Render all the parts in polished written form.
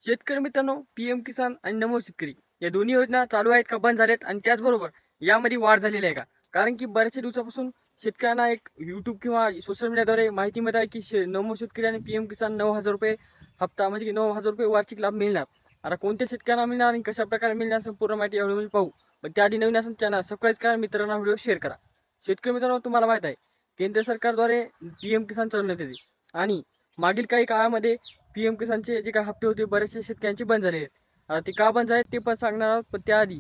शेतकरी मित्रांनो, पीएम किसान आणि नमो शेतकरी या दोन्ही योजना चालू आहेत का बंद झाल्यात आणि त्याचबरोबर यामध्ये वाढ झालेली आहे का? कारण की बऱ्याचशा दिवसापासून शेतकऱ्यांना एक YouTube किंवा सोशल मीडियाद्वारे माहिती मिळत आहे की नमो शेतकरी आणि पीएम किसान ₹9,000 हप्ता म्हणजे की ₹9,000 वार्षिक लाभ मिळणार. आता कोणत्या शेतकऱ्यांना मिळणार आणि कशा प्रकारे मिळणार संपूर्ण माहिती या व्हिडिओमध्ये पाहू. पण त्याआधी नवीन असेल चॅनल सबस्क्राईब करा, मित्रांना व्हिडिओ शेअर करा. शेतकरी मित्रांनो, तुम्हाला माहित आहे केंद्र सरकारद्वारे पीएम किसान चालवण्यात येते आणि मागील काही काळामध्ये पीएम किसानचे जे काही हप्ते होते बरेचसे शेतकऱ्यांचे बंद झाले आहेत. आता ते का बंद झाले ते पण सांगणार आहोत. पण त्याआधी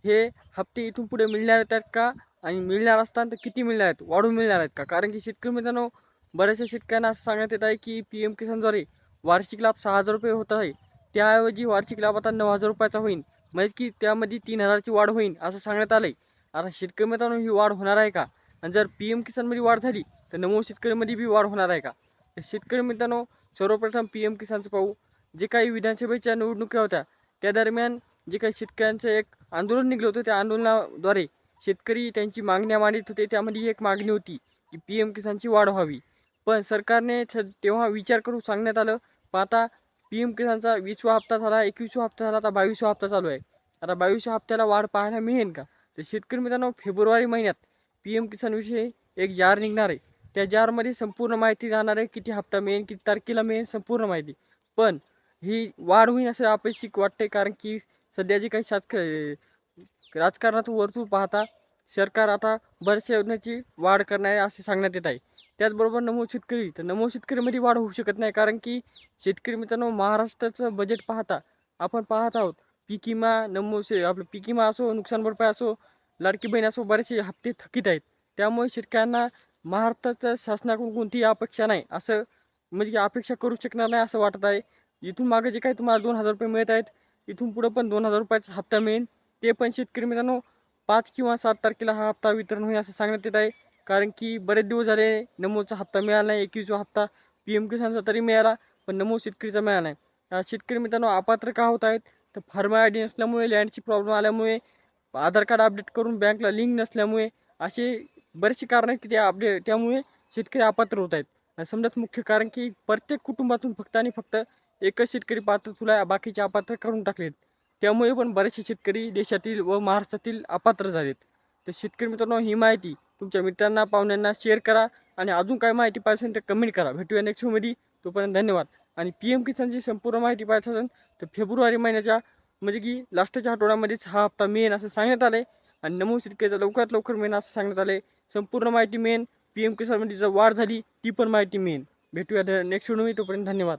हे हप्ते इथून पुढे मिळणार आहेत का आणि मिळणार असताना तर किती मिळणार आहेत, वाढून मिळणार आहेत का? कारण की शेतकरी मित्रांनो, बऱ्याचशा शेतकऱ्यांना असं सांगण्यात येत आहे की पीएम किसानद्वारे वार्षिक लाभ ₹6,000 होत आहे. त्याऐवजी वार्षिक लाभ आता ₹9,000 होईल. म्हणजे की त्यामध्ये 3,000ची वाढ होईल असं सांगण्यात आलंय. आता शेतकरी मित्रांनो, ही वाढ होणार आहे का? आणि जर पीएम किसानमध्ये वाढ झाली तर नमो शेतकरीमध्ये बी वाढ होणार आहे का? तर शेतकरी मित्रांनो, सर्वप्रथम पीएम किसानचं पाहू. जे काही विधानसभेच्या निवडणुका होत्या त्या दरम्यान जे काही शेतकऱ्यांचं एक आंदोलन निघलं होतं, त्या आंदोलनाद्वारे शेतकरी त्यांची मागण्या मांडत होते. त्यामध्ये एक मागणी होती की पीएम किसानची वाढ व्हावी. पण सरकारने तेव्हा विचार करून सांगण्यात आलं. पण आता पीएम किसानचा 20वा हप्ता झाला, 21वा हप्ता झाला, आता 22वा हप्ता चालू आहे. आता 22व्या हप्त्याला वाढ पाहायला मिळेल का? तर शेतकरी मित्रांनो, फेब्रुवारी महिन्यात पीएम किसानविषयी एक जार निघणार आहे. त्या जारमध्ये संपूर्ण माहिती राहणार आहे. किती हप्ता मिळेल, किती तारखेला मिळेल, संपूर्ण माहिती. पण ही वाढ होईल असं अपेक्षित वाटते, कारण की सध्या जी काही राजकारणाचं वर्तुळ पाहता सरकार आता बऱ्याचशा योजनेची वाढ करणार आहे असे सांगण्यात येत आहे. त्याचबरोबर नमो शेतकरी, तर नमो शेतकरीमध्ये वाढ होऊ शकत नाही, कारण की शेतकरी मित्रांनो, महाराष्ट्राचं बजेट पाहता आपण पाहत आहोत. पीक विमा, आपलं पीक विमा असो, नुकसान भरपाई असो, लाडकी बहीण असो, बरेचसे हप्ते थकीत आहेत. त्यामुळे शेतकऱ्यांना महाराष्ट्राच्या शासनाकडून कोणतीही अपेक्षा नाही असं, म्हणजे की अपेक्षा करू शकणार नाही असं वाटत आहे. इथून मागे जे काही तुम्हाला ₹2,000 मिळत आहेत, इथून पुढं पण ₹2,000चा हप्ता मिळेल. ते पण शेतकरी मित्रांनो 5 किंवा 7 तारखेला हा हप्ता वितरण होईल असं सांगण्यात येत आहे. कारण की बरेच दिवस झाले नमोचा हप्ता मिळाला नाही. 21वा हप्ता पीएम किसानचा तरी मिळाला, पण नमो शेतकरीचा मिळाला नाही. शेतकरी मित्रांनो अपात्र का होत आहेत? तर फार्मर आय डी नसल्यामुळे, लँडची प्रॉब्लेम आल्यामुळे, आधार कार्ड अपडेट करून बँकला लिंक नसल्यामुळे, असे बरेचसे कारण आहेत की त्यामुळे शेतकरी अपात्र होत आहेत. आणि समजात मुख्य कारण की प्रत्येक कुटुंबातून फक्त आणि फक्त एकच शेतकरी पात्र तुला, बाकीचे अपात्र करून टाकलेत. त्यामुळे पण बरेचसे शेतकरी देशातील व महाराष्ट्रातील अपात्र झालेत. तर शेतकरी मित्रांनो, ही माहिती तुमच्या मित्रांना, पाहुण्यांना शेअर करा आणि अजून काय माहिती पाहिजे असेल तर कमेंट करा. भेटूया नेक्स्ट व्हिडिओमध्ये. तोपर्यंत धन्यवाद. आणि पीएम किसानची संपूर्ण माहिती पाहिजे असेल तर फेब्रुवारी महिन्याच्या म्हणजे की लास्टच्या आठवड्यामध्येच हा हप्ता मिळेल असं सांगण्यात आलंय. आणि नमो शेतकरीचा लवकरात लवकर मिळेल असं सांगण्यात आलंय. संपूर्ण माहिती मिळेल. पीएम किसानमध्ये जर वाढ झाली ती पण माहिती मिळेल. भेटूया नेक्स्ट व्हिडिओमध्ये. तोपर्यंत धन्यवाद.